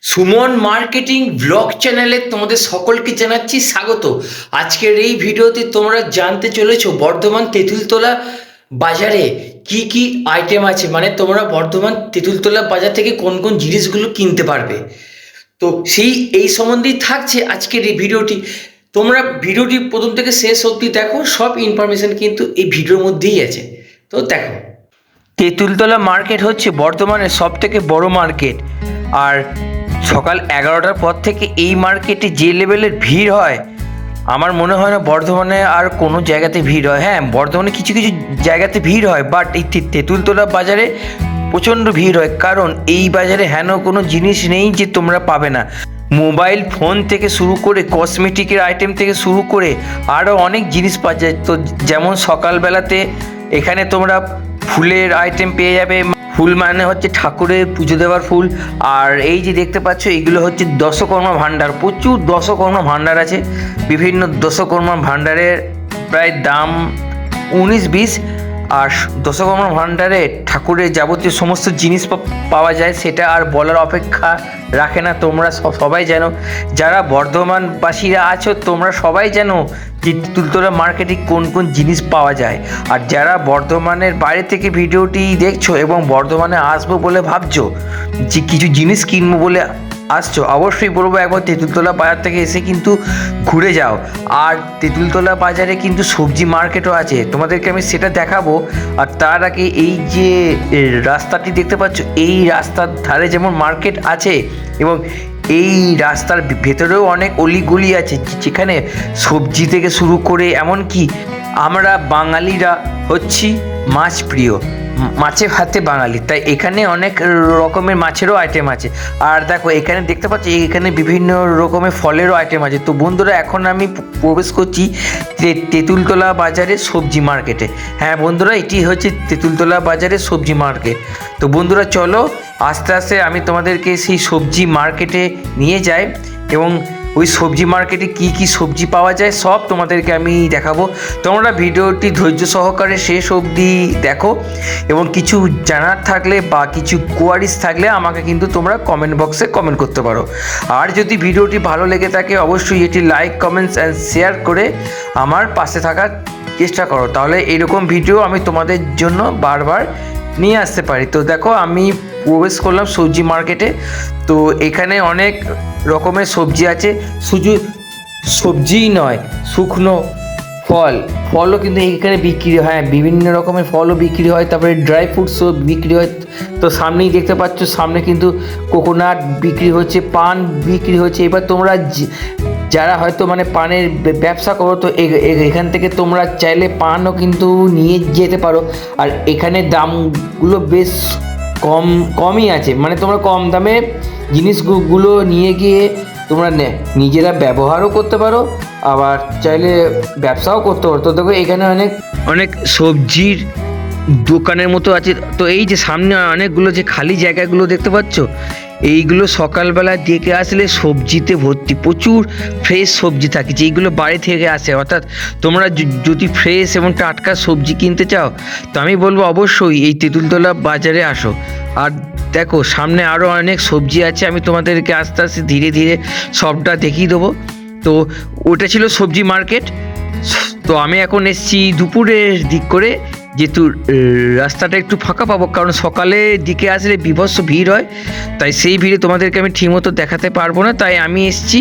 Suman marketing blog চ্যানেলে তোমাদের সকলকে জানাচ্ছি স্বাগত। আজকের এই ভিডিওতে তোমরা জানতে চলেছো বর্ধমান তেঁতুলতলা বাজারে কি কি আইটেম আছে, মানে তোমরা বর্ধমান তেঁতুলতলা বাজার থেকে কোন কোন জিনিসগুলো কিনতে পারবে। তো এই সম্বন্ধেই থাকছে আজকের এই ভিডিওটি। তোমরা ভিডিওটি প্রথম থেকে শেষ অবধি দেখো, সব ইনফরমেশন কিন্তু এই ভিডিওর মধ্যেই আছে। তো দেখো, তেঁতুলতলা মার্কেট হচ্ছে বর্ধমানের সব থেকে বড় মার্কেট। আর সকাল 11টার পর থেকে এই মার্কেটে যে লেভেলের ভিড় হয়, আমার মনে হয় না বর্ধমানে আর কোনো জায়গাতে ভিড় হয়। হ্যাঁ, বর্ধমানে কিছু কিছু জায়গাতে ভিড় হয়, বাট এই তেঁতুলতলা বাজারে প্রচণ্ড ভিড় হয়। কারণ এই বাজারে হেন কোনো জিনিস নেই যে তোমরা পাবে না। মোবাইল ফোন থেকে শুরু করে কসমেটিকের আইটেম থেকে শুরু করে আরও অনেক জিনিস পাওয়া যায়। তো যেমন সকালবেলাতে এখানে তোমরা ফুলের আইটেম পেয়ে যাবে। ফুল মানে হচ্ছে ঠাকুরের পুজো দেওয়ার ফুল। আর এই যে দেখতে পাচ্ছ, এগুলো হচ্ছে দশকর্মা ভাণ্ডার। প্রচুর দশকর্মা ভাণ্ডার আছে। বিভিন্ন দশকর্মা ভাণ্ডারের প্রায় দাম 19-20। আর দশকর্মা ভাণ্ডারে ঠাকুরের যাবতীয় সমস্ত জিনিস পাওয়া যায়, সেটা আর বলার অপেক্ষা রাখে না। তোমরা সবাই জানো, যারা বর্ধমানবাসীরা আছো তোমরা সবাই জানো যে তেঁতুলতলা মার্কেটে কোন কোন জিনিস পাওয়া যায়। আর যারা বর্ধমানের বাইরে থেকে ভিডিওটি দেখছো এবং বর্ধমানে আসবো বলে ভাবছো, যে কিছু জিনিস কিনবো বলে আসছো, অবশ্যই বলবো একবার তেঁতুলতলা বাজার থেকে এসে কিন্তু ঘুরে যাও। আর তেঁতুলতলা বাজারে কিন্তু সবজি মার্কেটও আছে, তোমাদেরকে আমি সেটা দেখাবো। আর তার আগে এই যে রাস্তাটি দেখতে পাচ্ছ, এই রাস্তার ধারে যেমন মার্কেট আছে এবং এই রাস্তার ভেতরেও অনেক অলিগলি আছে, যেখানে সবজি থেকে শুরু করে এমনকি আমরা বাঙালিরা হচ্ছি মাছ প্রিয়, মাছে ভাতে বাঙালি, তাই এখানে অনেক রকমের মাছেরও আইটেম আছে। আর দেখো, এখানে দেখতে পাচ্ছি এখানে বিভিন্ন রকমের ফলেরও আইটেম আছে। তো বন্ধুরা, এখন আমি প্রবেশ করছি তেঁতুলতলা বাজারের সবজি মার্কেটে। হ্যাঁ বন্ধুরা, এটি হচ্ছে তেঁতুলতলা বাজারের সবজি মার্কেট। তো বন্ধুরা চলো, আস্তে আস্তে আমি তোমাদেরকে সেই সবজি মার্কেটে নিয়ে যাই এবং ওই সবজি মার্কেটে কি কি সবজি পাওয়া যায় সব তোমাদেরকে আমি দেখাবো। তোমরা ভিডিওটি ধৈর্য সহকারে শেষ অবধি দেখো এবং কিছু জানার থাকলে বা কিছু কোয়ারিজ থাকলে আমাকে কিন্তু তোমরা কমেন্ট বক্সে কমেন্ট করতে পারো। আর যদি ভিডিওটি ভালো লেগে থাকে অবশ্যই এটি লাইক, কমেন্টস অ্যান্ড শেয়ার করে আমার পাশে থাকার চেষ্টা করো, তাহলে এরকম ভিডিও আমি তোমাদের জন্য বারবার নিয়ে আসতে পারি। তো দেখো, আমি প্রবেশ করলাম সবজি মার্কেটে। তো এখানে অনেক রকমের সবজি আছে। শুধু সবজিই নয়, শুকনো ফলও কিন্তু এখানে বিক্রি হয়। বিভিন্ন রকমের ফলও বিক্রি হয়, তারপরে ড্রাই ফ্রুটসও বিক্রি হয়। তো সামনেই দেখতে পাচ্ছ, সামনে কিন্তু কোকোনাট বিক্রি হচ্ছে, পান বিক্রি হচ্ছে। এবার তোমরা যারা হয়তো মানে পানের ব্যবসা করো, তো এখান থেকে তোমরা চাইলে পানও কিন্তু নিয়ে যেতে পারো। আর এখানে দামগুলো বেশ কমই আছে, মানে তোমরা কম দামে জিনিসগুলো নিয়ে গিয়ে তোমরা নিজেরা ব্যবহারও করতে পারো, আবার চাইলে ব্যবসাও করতে পারো। তো দেখো, এখানে অনেক সবজির দোকানের মতো আছে। তো এই যে সামনে অনেকগুলো যে খালি জায়গাগুলো দেখতে পাচ্ছ, এইগুলো সকালবেলা দেখে আসলে সবজিতে ভর্তি, প্রচুর ফ্রেশ সবজি থাকে যেইগুলো বাড়ি থেকে আসে। অর্থাৎ তোমরা যদি ফ্রেশ এবং টাটকা সবজি কিনতে চাও, তো আমি বলবো অবশ্যই এই তেঁতুলতলা বাজারে আসো। আর দেখো, সামনে আরও অনেক সবজি আছে, আমি তোমাদেরকে আস্তে আস্তে ধীরে ধীরে সবটা দেখিয়ে দেবো। তো ওটা ছিল সবজি মার্কেট। তো আমি এখন এসেছি দুপুরের দিক করে, যেহেতু রাস্তাটা একটু ফাঁকা পাবো, কারণ সকালের দিকে আসলে বীভৎস ভিড় হয়, তাই সেই ভিড়ে তোমাদেরকে আমি ঠিকমতো দেখাতে পারবো না। তাই আমি এসেছি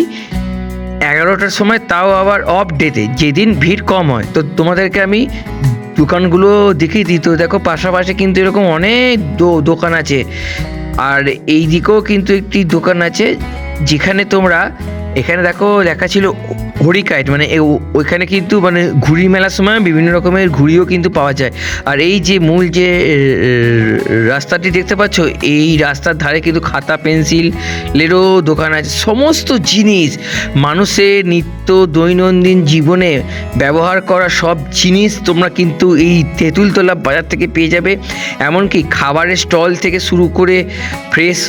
11টার সময়, তাও আবার অফ ডেতে, যেদিন ভিড় কম হয়। তো তোমাদেরকে আমি দোকানগুলো দেখিয়ে দিই। তো দেখো, পাশাপাশি কিন্তু এরকম অনেক দোকান আছে। আর এই দিকেও কিন্তু একটি দোকান আছে, যেখানে তোমরা, এখানে দেখো লেখা ছিল হরিকাইট, মানে ওইখানে কিন্তু মানে ঘুড়ি মেলার সময় বিভিন্ন রকমের ঘুড়িও কিন্তু পাওয়া যায়। আর এই যে মূল যে রাস্তাটি দেখতে পাচ্ছ, এই রাস্তার ধারে কিন্তু খাতা পেন্সিলেরও দোকান আছে। সমস্ত জিনিস মানুষের নিত্য দৈনন্দিন জীবনে ব্যবহার করা সব জিনিস তোমরা কিন্তু এই তেঁতুলতলা বাজার থেকে পেয়ে যাবে। এমনকি খাবারের স্টল থেকে শুরু করে ফ্রেশ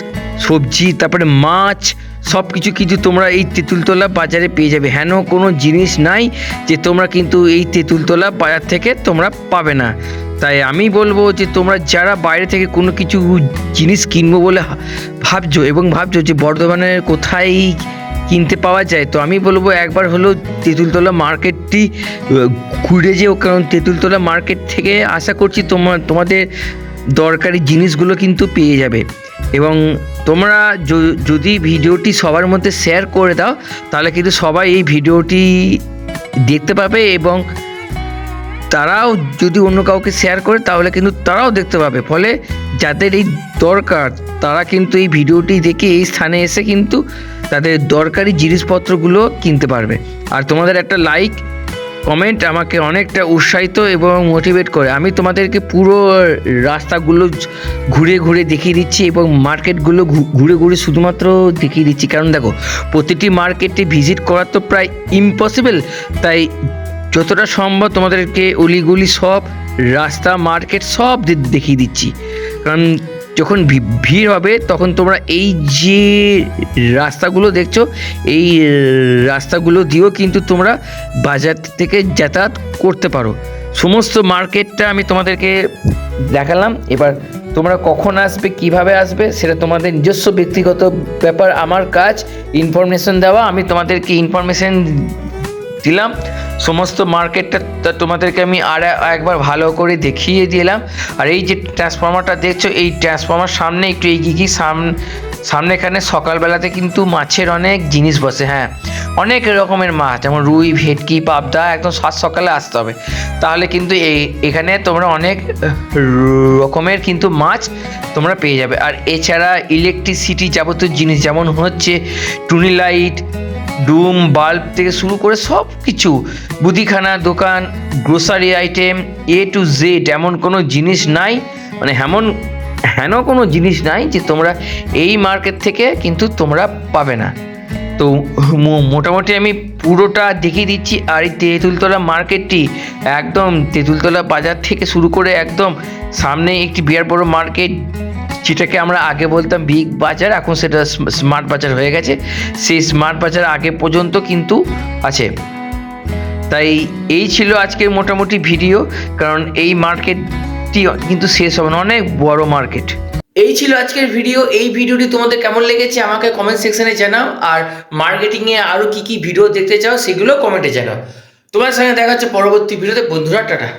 সবজি, তারপরে মাছ, সব কিছু কিন্তু তোমরা এই তেঁতুলতলা বাজারে পেয়ে যাবে। হেন কোনো জিনিস নাই যে তোমরা কিন্তু এই তেঁতুলতলা বাজার থেকে তোমরা পাবে না। তাই আমি বলবো যে তোমরা যারা বাইরে থেকে কোনো কিছু জিনিস কিনবো বলে ভাবছো যে বর্ধমানের কোথায় কিনতে পাওয়া যায়, তো আমি বলবো একবার হলো তেঁতুলতলা মার্কেটটি ঘুরে যেও, কারণ তেঁতুলতলা মার্কেট থেকে আশা করছি তোমাদের দরকারি জিনিসগুলো কিন্তু পেয়ে যাবে। এবং তোমরা যদি ভিডিওটি সবার মধ্যে শেয়ার করে দাও তাহলে কিন্তু সবাই এই ভিডিওটি দেখতে পাবে, এবং তারাও যদি অন্য কাউকে শেয়ার করে তাহলে কিন্তু তারাও দেখতে পাবে। ফলে যাদের এই দরকার তারা কিন্তু এই ভিডিওটি দেখে এই স্থানে এসে কিন্তু তাদের দরকারি জিনিসপত্রগুলো কিনতে পারবে। আর তোমাদের একটা লাইক কমেন্ট আমাকে অনেকটা উৎসাহিত এবং মোটিভেট করে। আমি তোমাদেরকে পুরো রাস্তাগুলো ঘুরে ঘুরে দেখিয়ে দিচ্ছি এবং মার্কেটগুলো ঘুরে ঘুরে শুধুমাত্র দেখিয়ে দিচ্ছি, কারণ দেখো প্রতিটি মার্কেটে ভিজিট করা তো প্রায় ইম্পসিবল। তাই যতটা সম্ভব তোমাদেরকে অলিগলি সব রাস্তা মার্কেট সব দেখিয়ে দিচ্ছি, কারণ যখন ভিড় হবে তখন তোমরা এই যে রাস্তাগুলো দেখছো এই রাস্তাগুলো দিয়েও কিন্তু তোমরা বাজার থেকে যাতায়াত করতে পারো। সমস্ত মার্কেটটা আমি তোমাদেরকে দেখালাম। এবার তোমরা কখন আসবে, কিভাবে আসবে সেটা তোমাদের নিজস্ব ব্যক্তিগত ব্যাপার। আমার কাজ ইনফরমেশন দেওয়া, আমি তোমাদেরকে ইনফরমেশন দিলাম। সমস্ত মার্কেটটা তোমাদেরকে আমি একবার ভালো করে দেখিয়ে দিলাম। আর এই যে ট্রান্সফর্মারটা দেখছো, এই ট্রান্সফর্মার সামনে একটু এগিয়ে গিয়ে সামনে এখানে সকালবেলাতে কিন্তু মাছের অনেক জিনিস বসে। হ্যাঁ, অনেক রকমের মাছ, যেমন রুই, ভেটকি, পাবদা, একদম সকালে আসতে হবে, তাহলে কিন্তু এখানে তোমরা অনেক রকমের কিন্তু মাছ তোমরা পেয়ে যাবে। আর এছাড়া ইলেকট্রিসিটি যাবতীয় জিনিস যেমন হচ্ছে টুনি লাইট, ডুম, বাল্ব থেকে শুরু করে সব কিছু, মুদিখানা দোকান, grocery item A to Z, এমন কোনো জিনিস নাই, মানে হেন কোনো জিনিস নাই যে তোমরা এই মার্কেট থেকে কিন্তু তোমরা পাবে না। তো মোটামুটি আমি পুরোটা দেখিয়ে দিচ্ছি। আর এই তেঁতুলতলা মার্কেটটি একদম তেঁতুলতলা বাজার থেকে শুরু করে একদম সামনে একটি বিরাট বড় মার্কেট, যেটাকে আমরা আগে বলতাম বিগ বাজার, এখন সেটা স্মার্ট বাজার হয়ে গেছে। সেই স্মার্ট বাজার আগে পর্যন্ত কিন্তু আছে। তাই এই ছিল আজকের মোটামুটি ভিডিও, কারণ এই মার্কেটটি কিন্তু শেষ হবে না, অনেক বড় মার্কেট। এই ছিল আজকের ভিডিও। এই ভিডিওটি তোমাদের কেমন লেগেছে আমাকে কমেন্ট সেকশনে জানাও। আর মার্কেটিংয়ে আরও কী কী ভিডিও দেখতে চাও সেগুলো কমেন্টে জানাও। তোমার সঙ্গে দেখা হচ্ছে পরবর্তী ভিডিওতে। বন্ধুরা, টাটা।